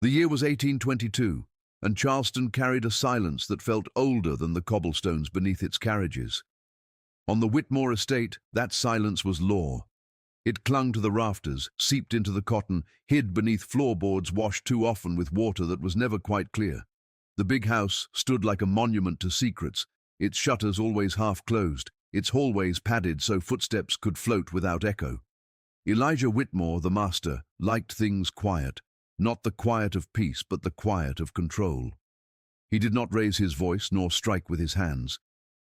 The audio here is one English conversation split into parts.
The year was 1822, and Charleston carried a silence that felt older than the cobblestones beneath its carriages. On the Whitmore estate, that silence was law. It clung to the rafters, seeped into the cotton, hid beneath floorboards washed too often with water that was never quite clear. The big house stood like a monument to secrets, its shutters always half closed, its hallways padded so footsteps could float without echo. Elijah Whitmore, the master, liked things quiet, not the quiet of peace, but the quiet of control. He did not raise his voice nor strike with his hands.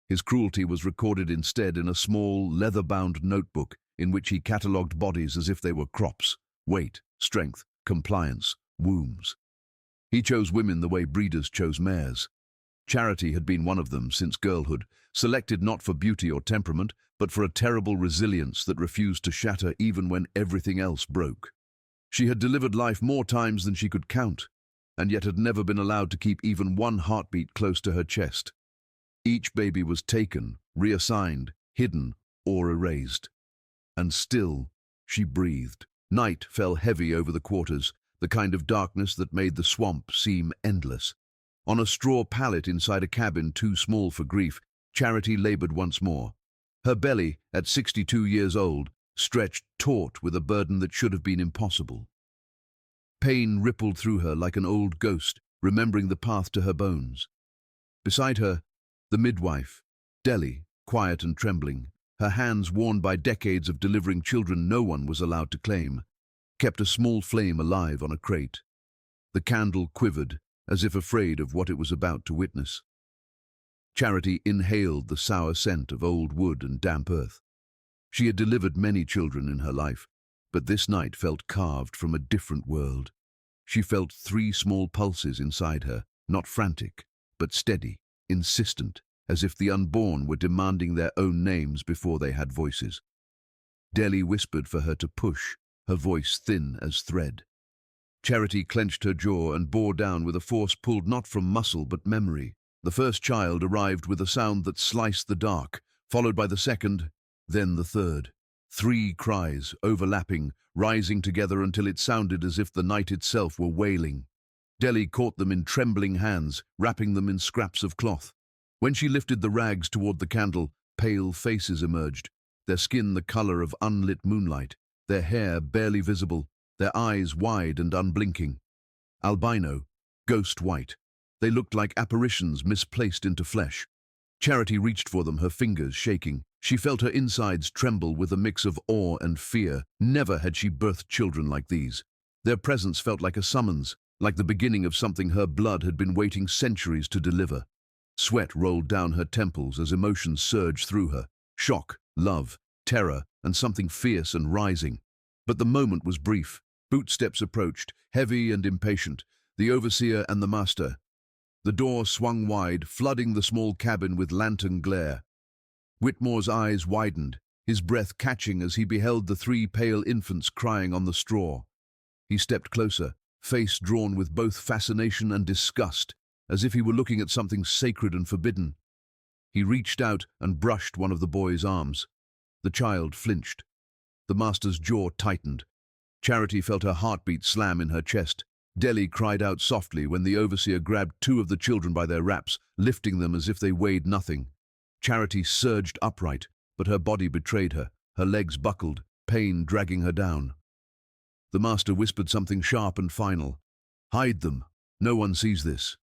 His cruelty was recorded instead in a small, leather-bound notebook in which he catalogued bodies as if they were crops: weight, strength, compliance, wombs. He chose women the way breeders chose mares. Charity had been one of them since girlhood, selected not for beauty or temperament, but for a terrible resilience that refused to shatter even when everything else broke. She had delivered life more times than she could count, and yet had never been allowed to keep even one heartbeat close to her chest. Each baby was taken, reassigned, hidden, or erased. And still, she breathed. Night fell heavy over the quarters, the kind of darkness that made the swamp seem endless. On a straw pallet inside a cabin too small for grief, Charity labored once more. Her belly, at 62 years old, stretched taut with a burden that should have been impossible. Pain rippled through her like an old ghost, remembering the path to her bones. Beside her, the midwife, Deli, quiet and trembling, her hands worn by decades of delivering children no one was allowed to claim, kept a small flame alive on a crate. The candle quivered, as if afraid of what it was about to witness. Charity inhaled the sour scent of old wood and damp earth. She had delivered many children in her life, but this night felt carved from a different world. She felt 3 small pulses inside her, not frantic, but steady, insistent, as if the unborn were demanding their own names before they had voices. Deli whispered for her to push, her voice thin as thread. Charity clenched her jaw and bore down with a force pulled not from muscle but memory. The first child arrived with a sound that sliced the dark, followed by the second, then the third. 3 cries, overlapping, rising together until it sounded as if the night itself were wailing. Deli caught them in trembling hands, wrapping them in scraps of cloth. When she lifted the rags toward the candle, pale faces emerged, their skin the color of unlit moonlight, their hair barely visible, their eyes wide and unblinking. Albino, ghost white. They looked like apparitions misplaced into flesh. Charity reached for them, her fingers shaking. She felt her insides tremble with a mix of awe and fear. Never had she birthed children like these. Their presence felt like a summons, like the beginning of something her blood had been waiting centuries to deliver. Sweat rolled down her temples as emotions surged through her. Shock, love, terror, and something fierce and rising. But the moment was brief. Footsteps approached, heavy and impatient, the overseer and the master. The door swung wide, flooding the small cabin with lantern glare. Whitmore's eyes widened, his breath catching as he beheld the 3 pale infants crying on the straw. He stepped closer, face drawn with both fascination and disgust, as if he were looking at something sacred and forbidden. He reached out and brushed one of the boy's arms. The child flinched. The master's jaw tightened. Charity felt her heartbeat slam in her chest. Deli cried out softly when the overseer grabbed 2 of the children by their wraps, lifting them as if they weighed nothing. Charity surged upright, but her body betrayed her, her legs buckled, pain dragging her down. The master whispered something sharp and final. "Hide them. No one sees this."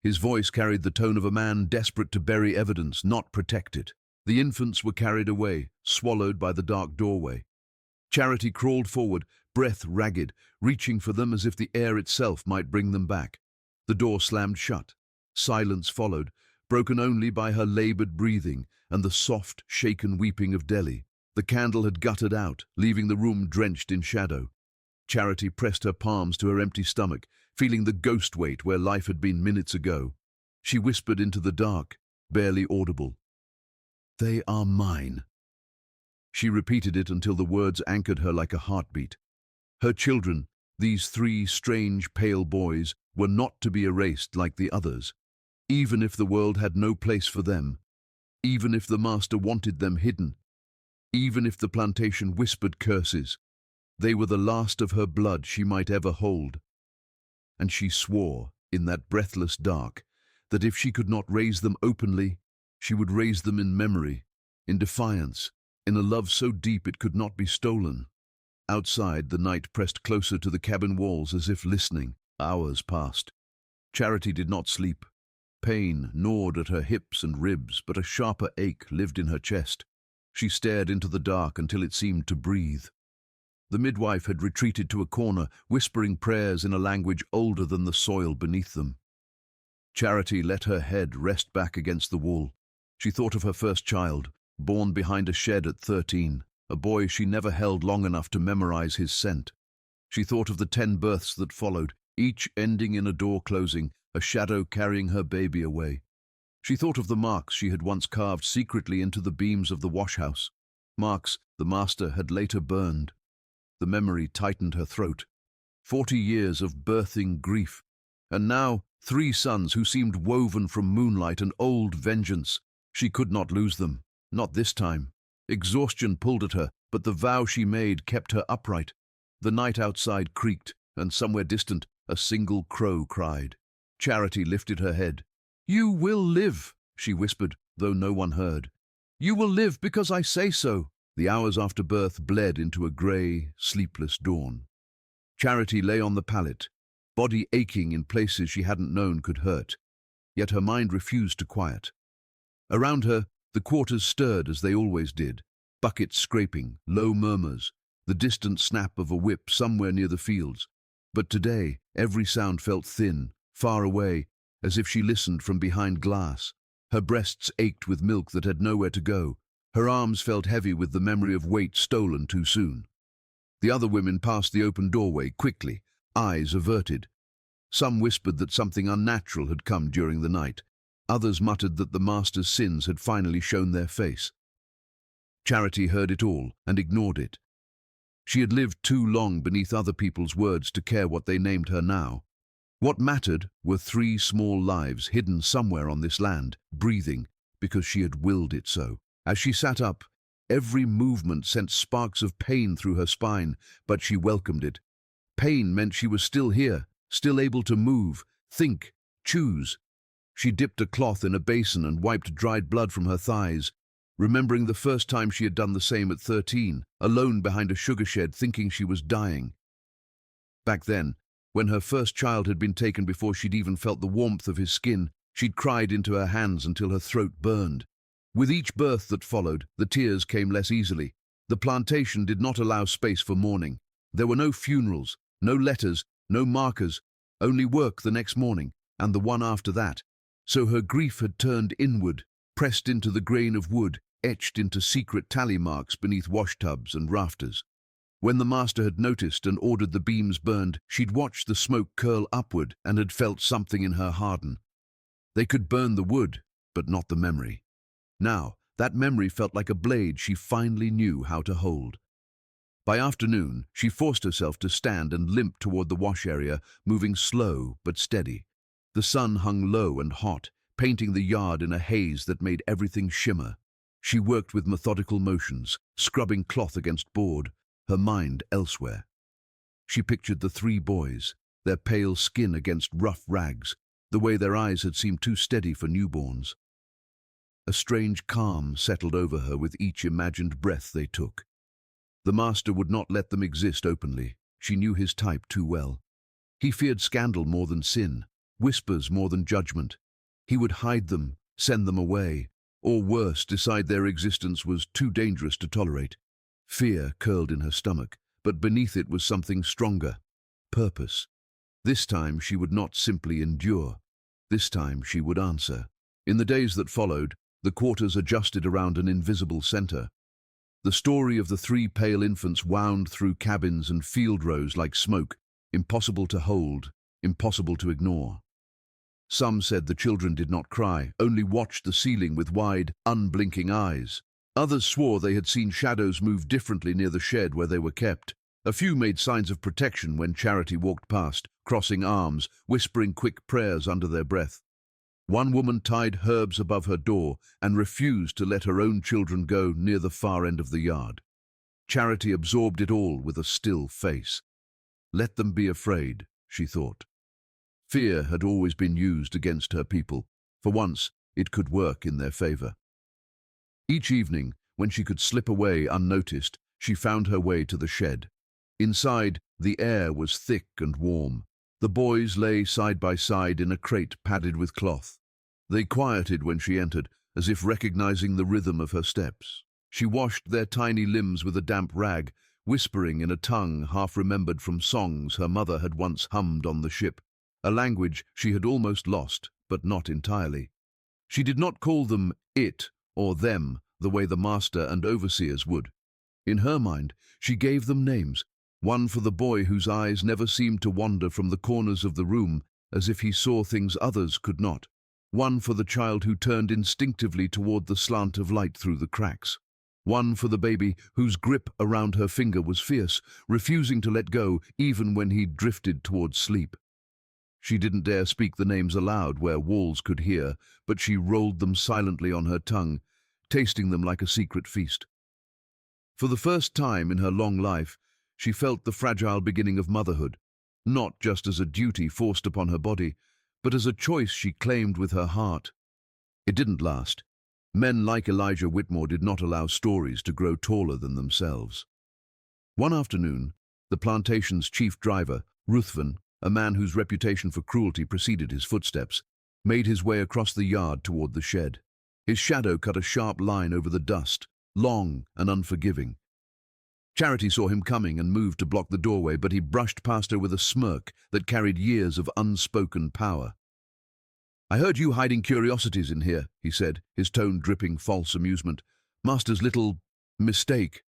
His voice carried the tone of a man desperate to bury evidence, not protect it. The infants were carried away, swallowed by the dark doorway. Charity crawled forward, breath ragged, reaching for them as if the air itself might bring them back. The door slammed shut. Silence followed, broken only by her labored breathing and the soft, shaken weeping of Deli. The candle had guttered out, leaving the room drenched in shadow. Charity pressed her palms to her empty stomach, feeling the ghost weight where life had been minutes ago. She whispered into the dark, barely audible. "They are mine." She repeated it until the words anchored her like a heartbeat. Her children, these 3 strange, pale boys, were not to be erased like the others. Even if the world had no place for them, even if the master wanted them hidden, even if the plantation whispered curses, they were the last of her blood she might ever hold. and she swore, in that breathless dark, that if she could not raise them openly, she would raise them in memory, in defiance, in a love so deep it could not be stolen. Outside, the night pressed closer to the cabin walls as if listening. Hours passed. Charity did not sleep. Pain gnawed at her hips and ribs, but a sharper ache lived in her chest. She stared into the dark until it seemed to breathe. The midwife had retreated to a corner, whispering prayers in a language older than the soil beneath them. Charity let her head rest back against the wall. She thought of her first child, born behind a shed at 13, a boy she never held long enough to memorize his scent. She thought of the 10 births that followed, each ending in a door closing, a shadow carrying her baby away. She thought of the marks she had once carved secretly into the beams of the wash-house, marks the master had later burned. The memory tightened her throat. 40 years of birthing grief, and now 3 sons who seemed woven from moonlight and old vengeance. She could not lose them, not this time. Exhaustion pulled at her, but the vow she made kept her upright. The night outside creaked, and somewhere distant, a single crow cried. Charity lifted her head. "You will live," she whispered, though no one heard. "You will live because I say so." The hours after birth bled into a grey, sleepless dawn. Charity lay on the pallet, body aching in places she hadn't known could hurt, yet her mind refused to quiet. Around her, the quarters stirred as they always did, buckets scraping, low murmurs, the distant snap of a whip somewhere near the fields. But today, every sound felt thin, far away, as if she listened from behind glass. Her breasts ached with milk that had nowhere to go. Her arms felt heavy with the memory of weight stolen too soon. The other women passed the open doorway quickly, eyes averted. Some whispered that something unnatural had come during the night. Others muttered that the master's sins had finally shown their face. Charity heard it all and ignored it. She had lived too long beneath other people's words to care what they named her now. What mattered were 3 small lives hidden somewhere on this land, breathing, because she had willed it so. As she sat up, every movement sent sparks of pain through her spine, but she welcomed it. Pain meant she was still here, still able to move, think, choose. She dipped a cloth in a basin and wiped dried blood from her thighs, remembering the first time she had done the same at 13, alone behind a sugar shed thinking she was dying. Back then, when her first child had been taken before she'd even felt the warmth of his skin, she'd cried into her hands until her throat burned. With each birth that followed, the tears came less easily. The plantation did not allow space for mourning. There were no funerals, no letters, no markers, only work the next morning, and the one after that. So her grief had turned inward, pressed into the grain of wood, etched into secret tally marks beneath washtubs and rafters. When the master had noticed and ordered the beams burned, she'd watched the smoke curl upward and had felt something in her harden. They could burn the wood, but not the memory. Now, that memory felt like a blade she finally knew how to hold. By afternoon, she forced herself to stand and limp toward the wash area, moving slow but steady. The sun hung low and hot, painting the yard in a haze that made everything shimmer. She worked with methodical motions, scrubbing cloth against board, her mind elsewhere. She pictured the 3 boys, their pale skin against rough rags, the way their eyes had seemed too steady for newborns. A strange calm settled over her with each imagined breath they took. The master would not let them exist openly. She knew his type too well. He feared scandal more than sin, whispers more than judgment. He would hide them, send them away, or worse, decide their existence was too dangerous to tolerate. Fear curled in her stomach, but beneath it was something stronger, purpose. This time she would not simply endure. This time she would answer. In the days that followed, the quarters adjusted around an invisible center. The story of the 3 pale infants wound through cabins and field rows like smoke, impossible to hold, impossible to ignore. Some said the children did not cry, only watched the ceiling with wide, unblinking eyes. Others swore they had seen shadows move differently near the shed where they were kept. A few made signs of protection when Charity walked past, crossing arms, whispering quick prayers under their breath. One woman tied herbs above her door and refused to let her own children go near the far end of the yard. Charity absorbed it all with a still face. Let them be afraid, she thought. Fear had always been used against her people. For once, it could work in their favor. Each evening, when she could slip away unnoticed, she found her way to the shed. Inside, the air was thick and warm. The boys lay side by side in a crate padded with cloth. They quieted when she entered, as if recognizing the rhythm of her steps. She washed their tiny limbs with a damp rag, whispering in a tongue half-remembered from songs her mother had once hummed on the ship, a language she had almost lost, but not entirely. She did not call them it or them the way the master and overseers would. In her mind, she gave them names, one for the boy whose eyes never seemed to wander from the corners of the room as if he saw things others could not, one for the child who turned instinctively toward the slant of light through the cracks, one for the baby whose grip around her finger was fierce, refusing to let go even when he drifted toward sleep. She didn't dare speak the names aloud where walls could hear, but she rolled them silently on her tongue, tasting them like a secret feast. For the first time in her long life, she felt the fragile beginning of motherhood, not just as a duty forced upon her body, but as a choice she claimed with her heart. It didn't last. Men like Elijah Whitmore did not allow stories to grow taller than themselves. One afternoon, the plantation's chief driver, Ruthven, a man whose reputation for cruelty preceded his footsteps, made his way across the yard toward the shed. His shadow cut a sharp line over the dust, long and unforgiving. Charity saw him coming and moved to block the doorway, but he brushed past her with a smirk that carried years of unspoken power. "I heard you hiding curiosities in here," he said, his tone dripping false amusement. "Master's little mistake."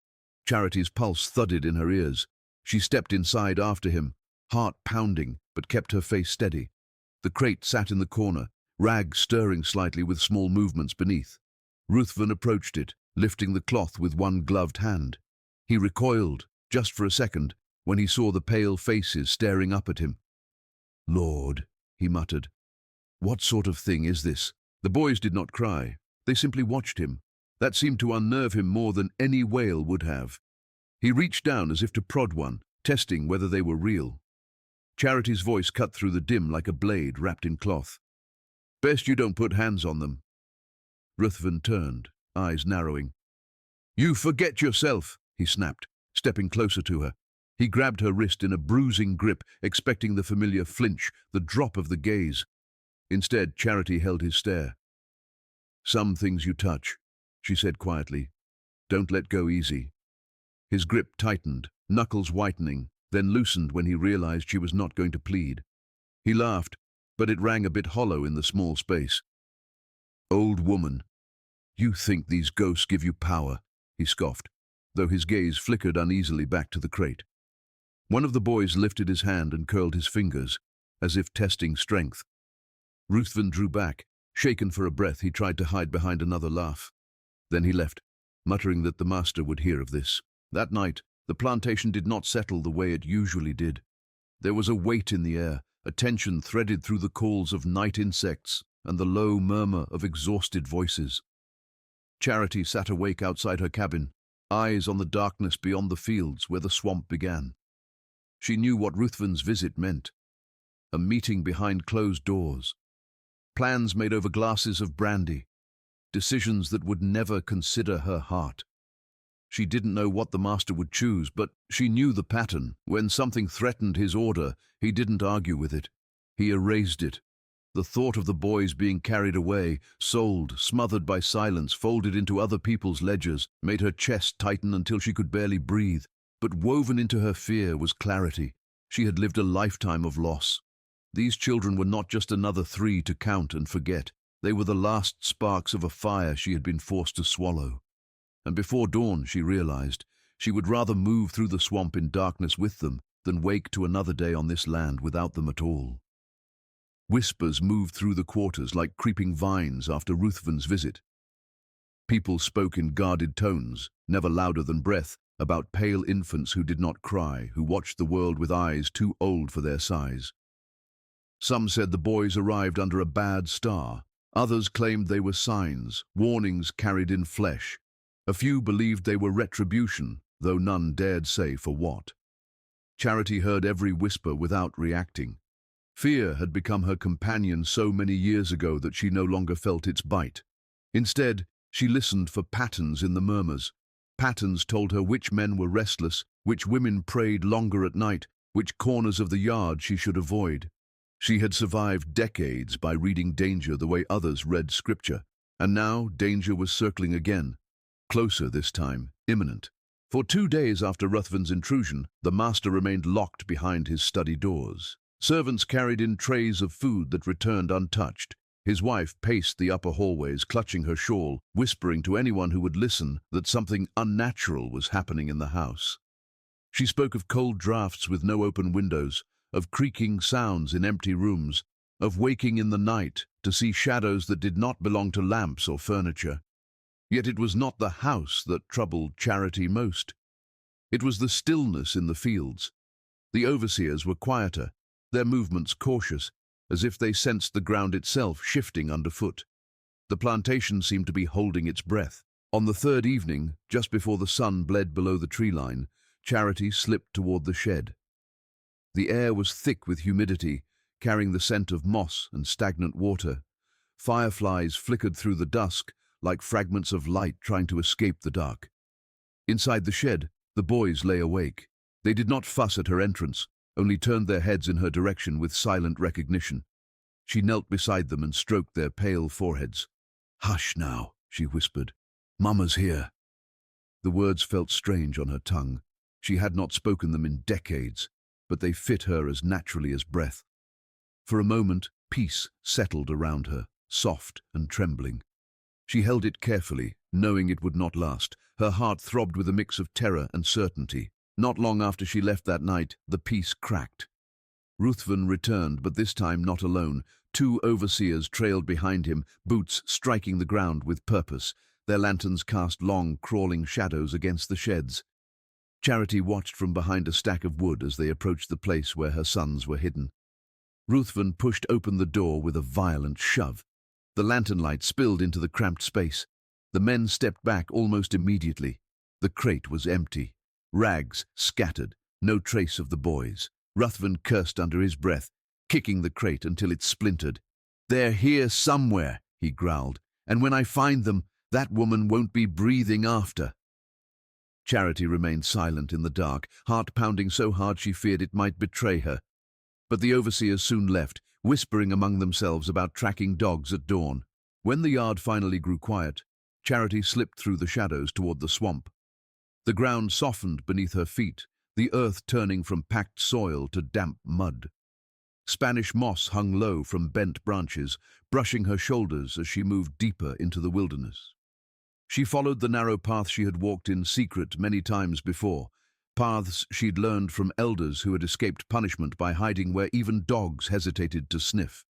Charity's pulse thudded in her ears. She stepped inside after him, heart pounding, but kept her face steady. The crate sat in the corner, rags stirring slightly with small movements beneath. Ruthven approached it, lifting the cloth with one gloved hand. He recoiled, just for a second, when he saw the pale faces staring up at him. "Lord," he muttered, "what sort of thing is this?" The boys did not cry. They simply watched him. That seemed to unnerve him more than any wail would have. He reached down as if to prod one, testing whether they were real. Charity's voice cut through the dim like a blade wrapped in cloth. "Best you don't put hands on them." Ruthven turned, eyes narrowing. "You forget yourself," he snapped, stepping closer to her. He grabbed her wrist in a bruising grip, expecting the familiar flinch, the drop of the gaze. Instead, Charity held his stare. "Some things you touch," she said quietly. "Don't let go easy." His grip tightened, knuckles whitening, then loosened when he realized she was not going to plead. He laughed, but it rang a bit hollow in the small space. "Old woman, you think these ghosts give you power," he scoffed, though his gaze flickered uneasily back to the crate. One of the boys lifted his hand and curled his fingers, as if testing strength. Ruthven drew back. Shaken for a breath, he tried to hide behind another laugh. Then he left, muttering that the master would hear of this. That night, the plantation did not settle the way it usually did. There was a weight in the air, a tension threaded through the calls of night insects and the low murmur of exhausted voices. Charity sat awake outside her cabin, eyes on the darkness beyond the fields where the swamp began. She knew what Ruthven's visit meant. A meeting behind closed doors. Plans made over glasses of brandy. Decisions that would never consider her heart. She didn't know what the master would choose, but she knew the pattern. When something threatened his order, he didn't argue with it. He erased it. The thought of the boys being carried away, sold, smothered by silence, folded into other people's ledgers, made her chest tighten until she could barely breathe. But woven into her fear was clarity. She had lived a lifetime of loss. These children were not just another 3 to count and forget. They were the last sparks of a fire she had been forced to swallow. And before dawn, she realized, she would rather move through the swamp in darkness with them than wake to another day on this land without them at all. Whispers moved through the quarters like creeping vines after Ruthven's visit. People spoke in guarded tones, never louder than breath, about pale infants who did not cry, who watched the world with eyes too old for their size. Some said the boys arrived under a bad star. Others claimed they were signs, warnings carried in flesh. A few believed they were retribution, though none dared say for what. Charity heard every whisper without reacting. Fear had become her companion so many years ago that she no longer felt its bite. Instead, she listened for patterns in the murmurs. Patterns told her which men were restless, which women prayed longer at night, which corners of the yard she should avoid. She had survived decades by reading danger the way others read scripture, and now danger was circling again, closer this time, imminent. For 2 days after Ruthven's intrusion, the master remained locked behind his study doors. Servants carried in trays of food that returned untouched. His wife paced the upper hallways, clutching her shawl, whispering to anyone who would listen that something unnatural was happening in the house. She spoke of cold drafts with no open windows, of creaking sounds in empty rooms, of waking in the night to see shadows that did not belong to lamps or furniture. Yet it was not the house that troubled Charity most. It was the stillness in the fields. The overseers were quieter, their movements cautious, as if they sensed the ground itself shifting underfoot. The plantation seemed to be holding its breath. On the third evening, just before the sun bled below the tree line, Charity slipped toward the shed. The air was thick with humidity, carrying the scent of moss and stagnant water. Fireflies flickered through the dusk, like fragments of light trying to escape the dark. Inside the shed, the boys lay awake. They did not fuss at her entrance, only turned their heads in her direction with silent recognition. She knelt beside them and stroked their pale foreheads. "Hush now," she whispered. "Mama's here." The words felt strange on her tongue. She had not spoken them in decades, but they fit her as naturally as breath. For a moment, peace settled around her, soft and trembling. She held it carefully, knowing it would not last. Her heart throbbed with a mix of terror and certainty. Not long after she left that night, the peace cracked. Ruthven returned, but this time not alone. 2 overseers trailed behind him, boots striking the ground with purpose. Their lanterns cast long, crawling shadows against the sheds. Charity watched from behind a stack of wood as they approached the place where her sons were hidden. Ruthven pushed open the door with a violent shove. The lantern light spilled into the cramped space. The men stepped back almost immediately. The crate was empty. Rags scattered, no trace of the boys. Ruthven cursed under his breath, kicking the crate until it splintered. "They're here somewhere," he growled, "and when I find them, that woman won't be breathing after." Charity remained silent in the dark, heart pounding so hard she feared it might betray her. But the overseers soon left, whispering among themselves about tracking dogs at dawn. When the yard finally grew quiet, Charity slipped through the shadows toward the swamp. The ground softened beneath her feet, the earth turning from packed soil to damp mud. Spanish moss hung low from bent branches, brushing her shoulders as she moved deeper into the wilderness. She followed the narrow path she had walked in secret many times before, paths she'd learned from elders who had escaped punishment by hiding where even dogs hesitated to sniff.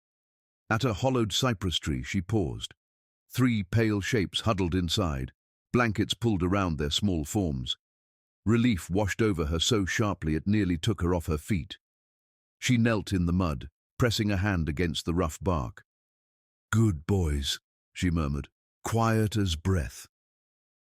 At a hollowed cypress tree, she paused. 3 pale shapes huddled inside, blankets pulled around their small forms. Relief washed over her so sharply it nearly took her off her feet. She knelt in the mud, pressing a hand against the rough bark. "Good boys," she murmured, "quiet as breath."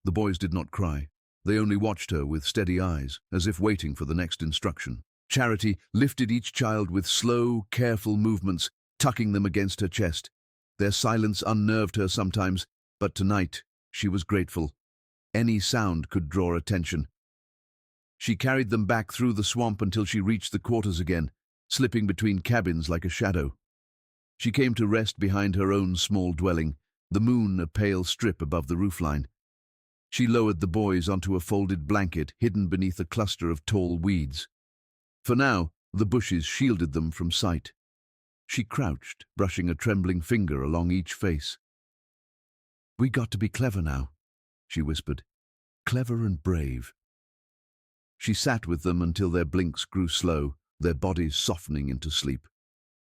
The boys did not cry. They only watched her with steady eyes, as if waiting for the next instruction. Charity lifted each child with slow, careful movements, tucking them against her chest. Their silence unnerved her sometimes, but tonight she was grateful. Any sound could draw attention. She carried them back through the swamp until she reached the quarters again, slipping between cabins like a shadow. She came to rest behind her own small dwelling, the moon a pale strip above the roofline. She lowered the boys onto a folded blanket hidden beneath a cluster of tall weeds. For now, the bushes shielded them from sight. She crouched, brushing a trembling finger along each face. "We got to be clever now," she whispered. "Clever and brave." She sat with them until their blinks grew slow, their bodies softening into sleep.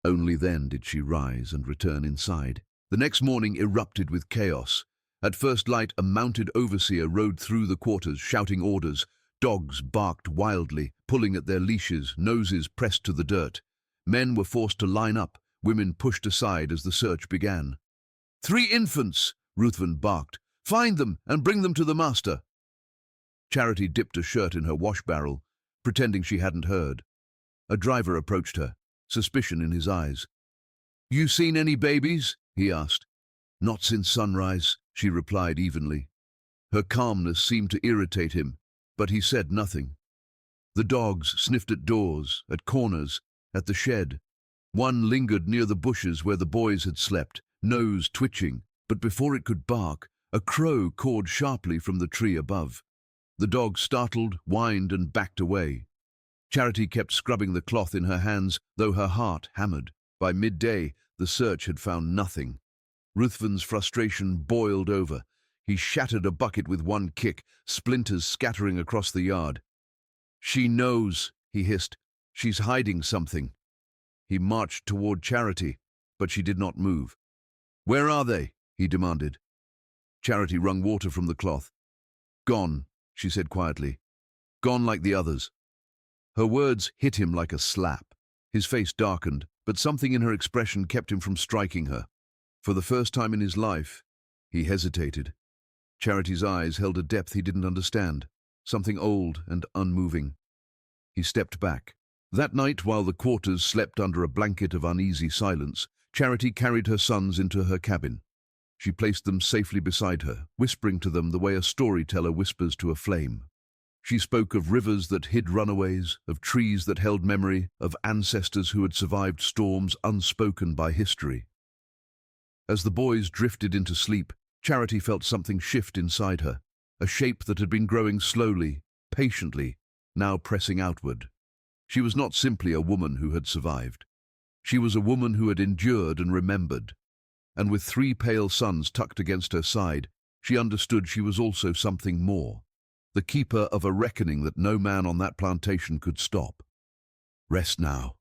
Only then did she rise and return inside. The next morning erupted with chaos. At first light, a mounted overseer rode through the quarters, shouting orders. Dogs barked wildly, pulling at their leashes, noses pressed to the dirt. Men were forced to line up, women pushed aside as the search began. 3 infants, Ruthven barked. "Find them and bring them to the master." Charity dipped a shirt in her wash barrel, pretending she hadn't heard. A driver approached her, suspicion in his eyes. "You seen any babies?" he asked. "Not since sunrise," she replied evenly. Her calmness seemed to irritate him, but he said nothing. The dogs sniffed at doors, at corners, at the shed. One lingered near the bushes where the boys had slept, nose twitching, but before it could bark, a crow cawed sharply from the tree above. The dog startled, whined, and backed away. Charity kept scrubbing the cloth in her hands, though her heart hammered. By midday, the search had found nothing. Ruthven's frustration boiled over. He shattered a bucket with one kick, splinters scattering across the yard. "She knows," he hissed. "She's hiding something." He marched toward Charity, but she did not move. "Where are they?" he demanded. Charity wrung water from the cloth. "Gone," she said quietly. "Gone like the others." Her words hit him like a slap. His face darkened, but something in her expression kept him from striking her. For the first time in his life, he hesitated. Charity's eyes held a depth he didn't understand, something old and unmoving. He stepped back. That night, while the quarters slept under a blanket of uneasy silence, Charity carried her sons into her cabin. She placed them safely beside her, whispering to them the way a storyteller whispers to a flame. She spoke of rivers that hid runaways, of trees that held memory, of ancestors who had survived storms unspoken by history. As the boys drifted into sleep, Charity felt something shift inside her, a shape that had been growing slowly, patiently, now pressing outward. She was not simply a woman who had survived. She was a woman who had endured and remembered. And with 3 pale sons tucked against her side, she understood she was also something more, the keeper of a reckoning that no man on that plantation could stop. "Rest now,"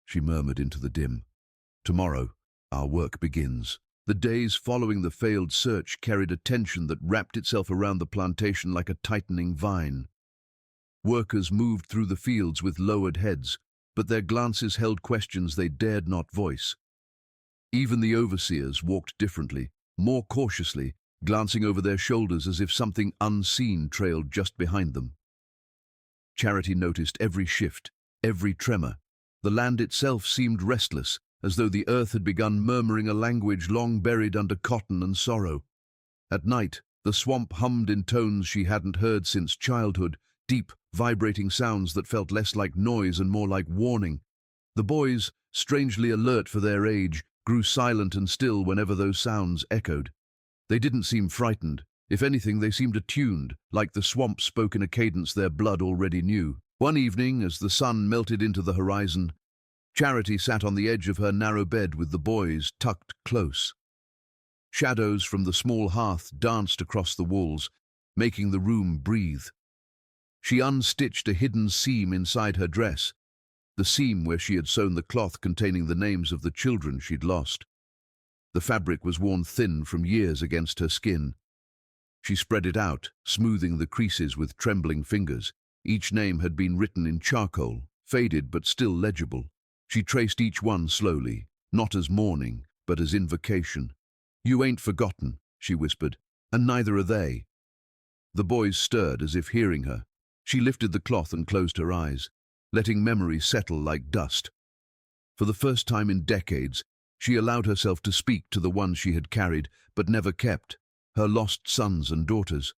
she murmured into the dim. "Tomorrow, our work begins." The days following the failed search carried a tension that wrapped itself around the plantation like a tightening vine. Workers moved through the fields with lowered heads, but their glances held questions they dared not voice. Even the overseers walked differently, more cautiously, glancing over their shoulders as if something unseen trailed just behind them. Charity noticed every shift, every tremor. The land itself seemed restless, as though the earth had begun murmuring a language long buried under cotton and sorrow. At night, the swamp hummed in tones she hadn't heard since childhood, deep, vibrating sounds that felt less like noise and more like warning. The boys, strangely alert for their age, grew silent and still whenever those sounds echoed. They didn't seem frightened. If anything, they seemed attuned, like the swamp spoke in a cadence their blood already knew. One evening, as the sun melted into the horizon, Charity sat on the edge of her narrow bed with the boys tucked close. Shadows from the small hearth danced across the walls, making the room breathe. She unstitched a hidden seam inside her dress, the seam where she had sewn the cloth containing the names of the children she'd lost. The fabric was worn thin from years against her skin. She spread it out, smoothing the creases with trembling fingers. Each name had been written in charcoal, faded but still legible. She traced each one slowly, not as mourning, but as invocation. "You ain't forgotten," she whispered, "and neither are they." The boys stirred as if hearing her. She lifted the cloth and closed her eyes, letting memory settle like dust. For the first time in decades, she allowed herself to speak to the ones she had carried but never kept, her lost sons and daughters.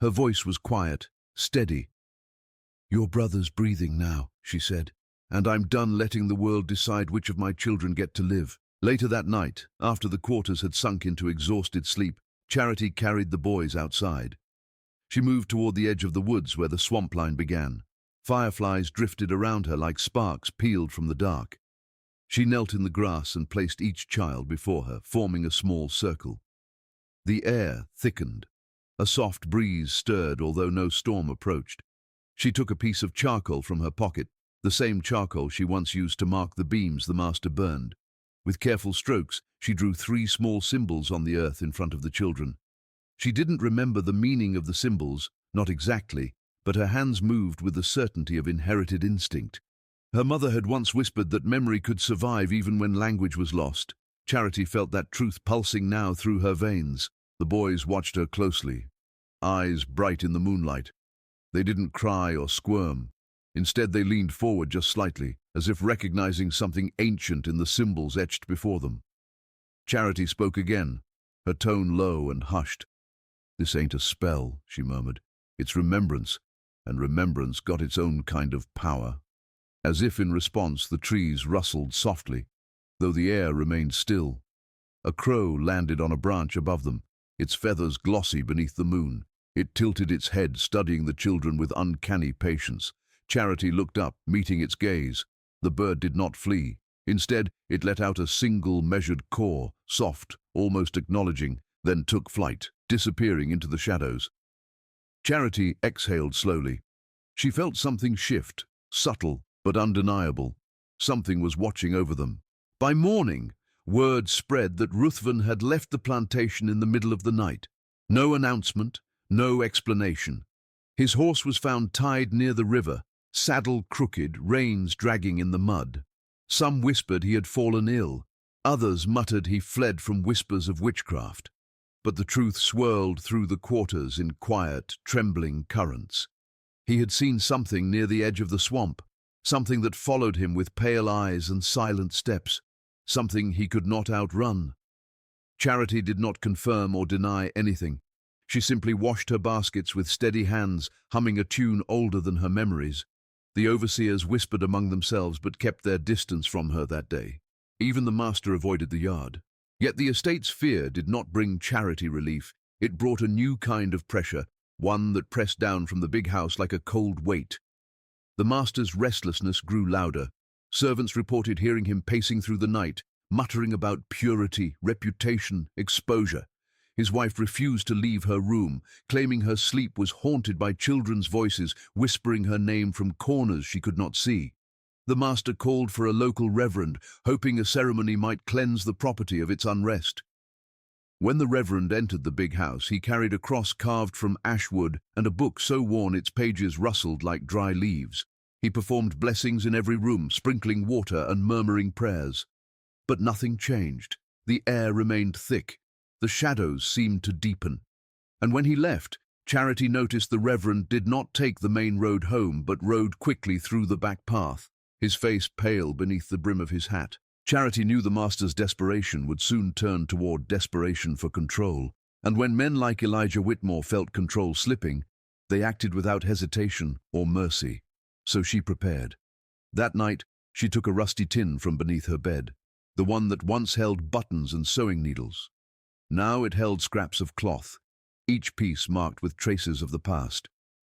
Her voice was quiet, steady. "Your brother's breathing now," she said, "and I'm done letting the world decide which of my children get to live." Later that night, after the quarters had sunk into exhausted sleep, Charity carried the boys outside. She moved toward the edge of the woods where the swamp line began. Fireflies drifted around her like sparks peeled from the dark. She knelt in the grass and placed each child before her, forming a small circle. The air thickened. A soft breeze stirred, although no storm approached. She took a piece of charcoal from her pocket, the same charcoal she once used to mark the beams the master burned. With careful strokes, she drew 3 small symbols on the earth in front of the children. She didn't remember the meaning of the symbols, not exactly, but her hands moved with the certainty of inherited instinct. Her mother had once whispered that memory could survive even when language was lost. Charity felt that truth pulsing now through her veins. The boys watched her closely, eyes bright in the moonlight. They didn't cry or squirm. Instead, they leaned forward just slightly, as if recognizing something ancient in the symbols etched before them. Charity spoke again, her tone low and hushed. "This ain't a spell," she murmured. "It's remembrance, and remembrance got its own kind of power." As if in response, the trees rustled softly, though the air remained still. A crow landed on a branch above them, its feathers glossy beneath the moon. It tilted its head, studying the children with uncanny patience. Charity looked up, meeting its gaze. The bird did not flee. Instead, it let out a single measured caw, soft, almost acknowledging, then took flight, disappearing into the shadows. Charity exhaled slowly. She felt something shift, subtle but undeniable. Something was watching over them. By morning, word spread that Ruthven had left the plantation in the middle of the night. No announcement, no explanation. His horse was found tied near the river, saddle crooked, reins dragging in the mud. Some whispered he had fallen ill. Others muttered he fled from whispers of witchcraft. But the truth swirled through the quarters in quiet, trembling currents. He had seen something near the edge of the swamp, something that followed him with pale eyes and silent steps, something he could not outrun. Charity did not confirm or deny anything. She simply washed her baskets with steady hands, humming a tune older than her memories. The overseers whispered among themselves but kept their distance from her that day. Even the master avoided the yard. Yet the estate's fear did not bring Charity relief. It brought a new kind of pressure, one that pressed down from the big house like a cold weight. The master's restlessness grew louder. Servants reported hearing him pacing through the night, muttering about purity, reputation, exposure. His wife refused to leave her room, claiming her sleep was haunted by children's voices whispering her name from corners she could not see. The master called for a local reverend, hoping a ceremony might cleanse the property of its unrest. When the reverend entered the big house, he carried a cross carved from ash wood and a book so worn its pages rustled like dry leaves. He performed blessings in every room, sprinkling water and murmuring prayers. But nothing changed. The air remained thick. The shadows seemed to deepen. And when he left, Charity noticed the reverend did not take the main road home, but rode quickly through the back path, his face pale beneath the brim of his hat. Charity knew the master's desperation would soon turn toward desperation for control, and when men like Elijah Whitmore felt control slipping, they acted without hesitation or mercy. So she prepared. That night, she took a rusty tin from beneath her bed, the one that once held buttons and sewing needles. Now it held scraps of cloth, each piece marked with traces of the past.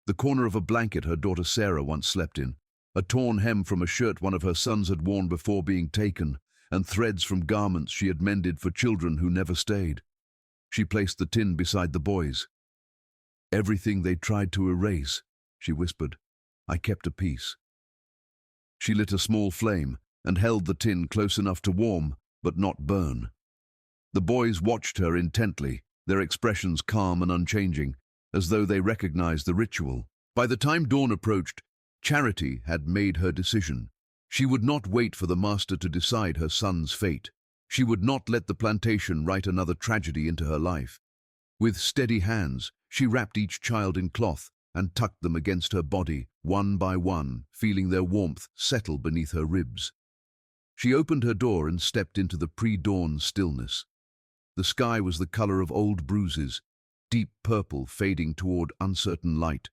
The corner of a blanket her daughter Sarah once slept in, a torn hem from a shirt one of her sons had worn before being taken, and threads from garments she had mended for children who never stayed. She placed the tin beside the boys. "Everything they tried to erase," she whispered. "I kept a piece." She lit a small flame and held the tin close enough to warm, but not burn. The boys watched her intently, their expressions calm and unchanging, as though they recognized the ritual. By the time dawn approached, Charity had made her decision. She would not wait for the master to decide her son's fate. She would not let the plantation write another tragedy into her life. With steady hands, she wrapped each child in cloth and tucked them against her body, one by one, feeling their warmth settle beneath her ribs. She opened her door and stepped into the pre-dawn stillness. The sky was the color of old bruises, deep purple fading toward uncertain light.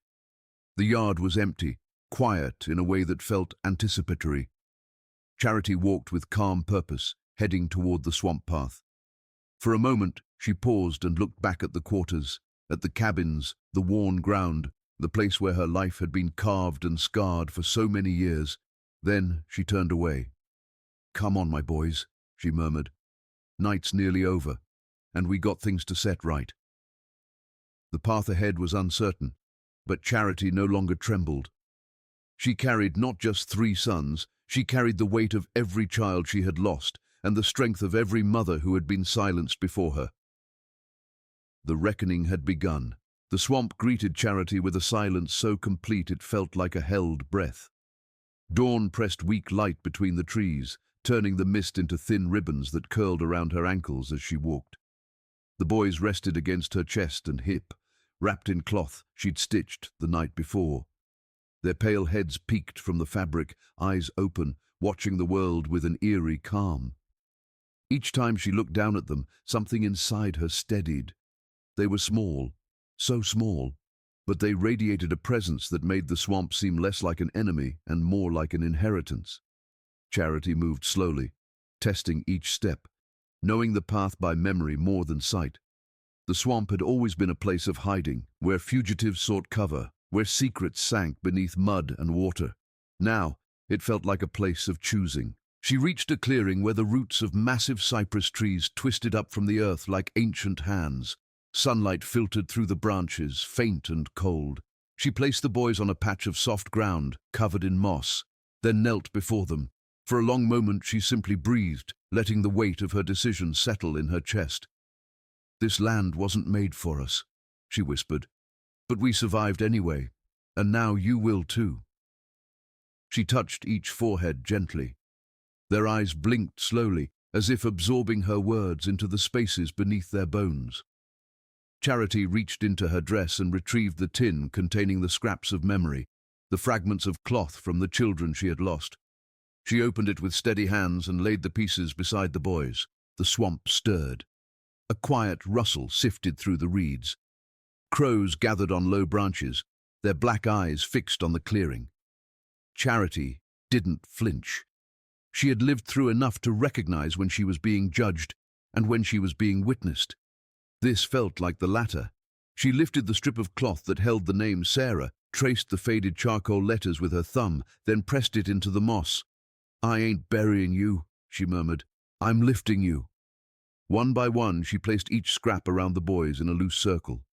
The yard was empty, quiet in a way that felt anticipatory. Charity walked with calm purpose, heading toward the swamp path. For a moment, she paused and looked back at the quarters, at the cabins, the worn ground, the place where her life had been carved and scarred for so many years. Then she turned away. "Come on, my boys," she murmured. "Night's nearly over, and we got things to set right." The path ahead was uncertain, but Charity no longer trembled. She carried not just 3 sons, she carried the weight of every child she had lost and the strength of every mother who had been silenced before her. The reckoning had begun. The swamp greeted Charity with a silence so complete it felt like a held breath. Dawn pressed weak light between the trees, turning the mist into thin ribbons that curled around her ankles as she walked. The boys rested against her chest and hip, wrapped in cloth she'd stitched the night before. Their pale heads peeked from the fabric, eyes open, watching the world with an eerie calm. Each time she looked down at them, something inside her steadied. They were small, so small, but they radiated a presence that made the swamp seem less like an enemy and more like an inheritance. Charity moved slowly, testing each step, knowing the path by memory more than sight. The swamp had always been a place of hiding, where fugitives sought cover, where secrets sank beneath mud and water. Now, it felt like a place of choosing. She reached a clearing where the roots of massive cypress trees twisted up from the earth like ancient hands. Sunlight filtered through the branches, faint and cold. She placed the boys on a patch of soft ground, covered in moss, then knelt before them. For a long moment she simply breathed, letting the weight of her decision settle in her chest. "This land wasn't made for us," she whispered, "but we survived anyway, and now you will too." She touched each forehead gently. Their eyes blinked slowly, as if absorbing her words into the spaces beneath their bones. Charity reached into her dress and retrieved the tin containing the scraps of memory, the fragments of cloth from the children she had lost. She opened it with steady hands and laid the pieces beside the boys. The swamp stirred. A quiet rustle sifted through the reeds. Crows gathered on low branches, their black eyes fixed on the clearing. Charity didn't flinch. She had lived through enough to recognize when she was being judged and when she was being witnessed. This felt like the latter. She lifted the strip of cloth that held the name Sarah, traced the faded charcoal letters with her thumb, then pressed it into the moss. "I ain't burying you," she murmured. "I'm lifting you." One by one, she placed each scrap around the boys in a loose circle.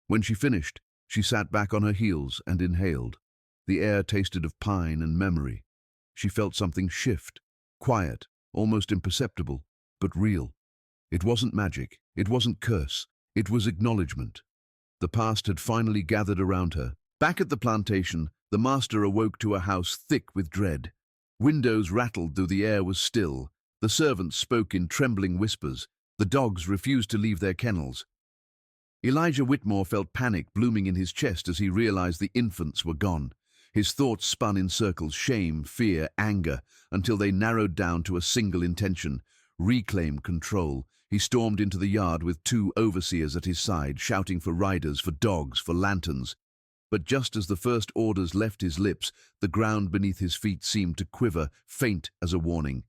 When she finished, she sat back on her heels and inhaled. The air tasted of pine and memory. She felt something shift, quiet, almost imperceptible, but real. It wasn't magic, it wasn't curse, it was acknowledgement. The past had finally gathered around her. Back at the plantation, the master awoke to a house thick with dread. Windows rattled though the air was still. The servants spoke in trembling whispers. The dogs refused to leave their kennels. Elijah Whitmore felt panic blooming in his chest as he realized the infants were gone. His thoughts spun in circles, shame, fear, anger, until they narrowed down to a single intention: reclaim control. He stormed into the yard with 2 overseers at his side, shouting for riders, for dogs, for lanterns. But just as the first orders left his lips, the ground beneath his feet seemed to quiver, faint as a warning.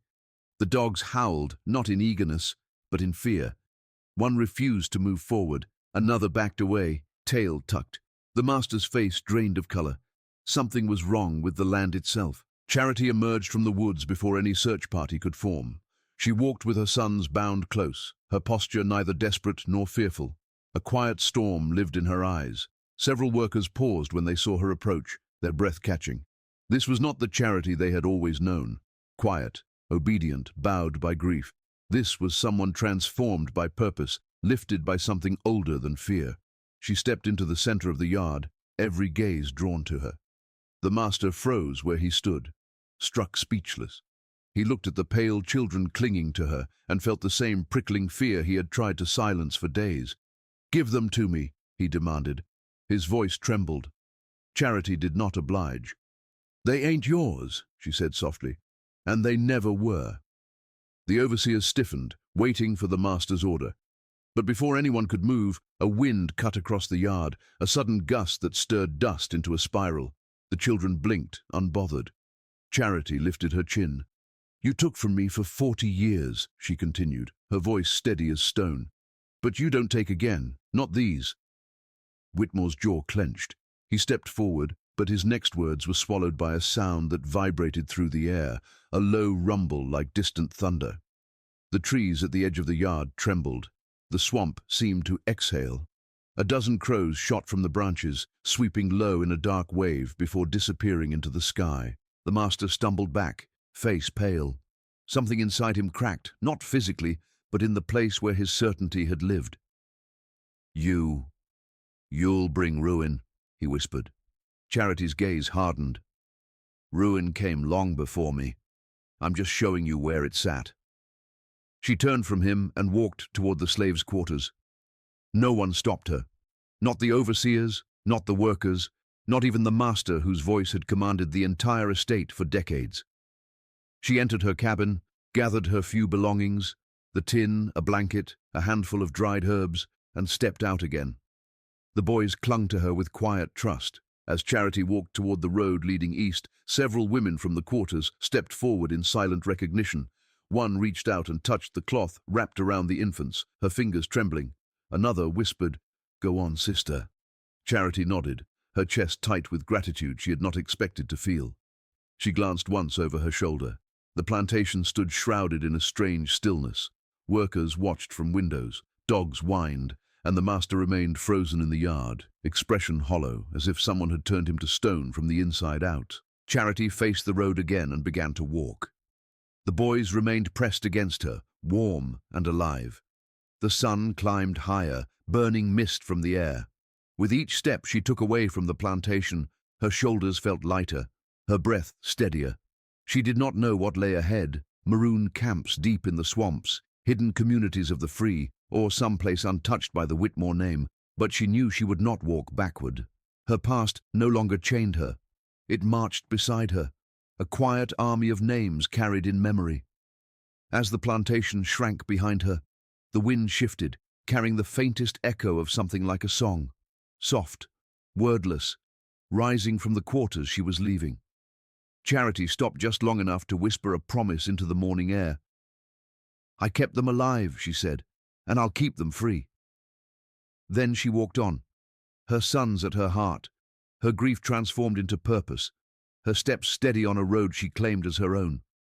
The dogs howled, not in eagerness, but in fear. One refused to move forward, another backed away, tail tucked. The master's face drained of color. Something was wrong with the land itself. Charity emerged from the woods before any search party could form. She walked with her sons bound close, her posture neither desperate nor fearful. A quiet storm lived in her eyes. Several workers paused when they saw her approach, their breath catching. This was not the Charity they had always known. Quiet, obedient, bowed by grief. This was someone transformed by purpose, lifted by something older than fear. She stepped into the center of the yard, every gaze drawn to her. The master froze where he stood, struck speechless. He looked at the pale children clinging to her and felt the same prickling fear he had tried to silence for days. "Give them to me," he demanded. His voice trembled. Charity did not oblige. "They ain't yours," she said softly, "and they never were." The overseers stiffened, waiting for the master's order. But before anyone could move, a wind cut across the yard, a sudden gust that stirred dust into a spiral. The children blinked, unbothered. Charity lifted her chin. "You took from me for 40 years, she continued, her voice steady as stone. "But you don't take again, not these." Whitmore's jaw clenched. He stepped forward, but his next words were swallowed by a sound that vibrated through the air, a low rumble like distant thunder. The trees at the edge of the yard trembled. The swamp seemed to exhale. A dozen crows shot from the branches, sweeping low in a dark wave before disappearing into the sky. The master stumbled back, face pale. Something inside him cracked, not physically, but in the place where his certainty had lived. You'll bring ruin," he whispered. Charity's gaze hardened. "Ruin came long before me. I'm just showing you where it sat." She turned from him and walked toward the slaves' quarters. No one stopped her. Not the overseers, not the workers, not even the master whose voice had commanded the entire estate for decades. She entered her cabin, gathered her few belongings, the tin, a blanket, a handful of dried herbs, and stepped out again. The boys clung to her with quiet trust. As Charity walked toward the road leading east, several women from the quarters stepped forward in silent recognition. One reached out and touched the cloth wrapped around the infants, her fingers trembling. Another whispered, "Go on, sister." Charity nodded, her chest tight with gratitude she had not expected to feel. She glanced once over her shoulder. The plantation stood shrouded in a strange stillness. Workers watched from windows, dogs whined, and the master remained frozen in the yard, expression hollow, as if someone had turned him to stone from the inside out. Charity faced the road again and began to walk. The boys remained pressed against her, warm and alive. The sun climbed higher, burning mist from the air. With each step she took away from the plantation, her shoulders felt lighter, her breath steadier. She did not know what lay ahead, maroon camps deep in the swamps, hidden communities of the free, or some place untouched by the Whitmore name, but she knew she would not walk backward. Her past no longer chained her. It marched beside her, a quiet army of names carried in memory. As the plantation shrank behind her, the wind shifted, carrying the faintest echo of something like a song, soft, wordless, rising from the quarters she was leaving. Charity stopped just long enough to whisper a promise into the morning air. "I kept them alive," she said, "and I'll keep them free." Then she walked on, her sons at her heart, her grief transformed into purpose, her steps steady on a road she claimed as her own.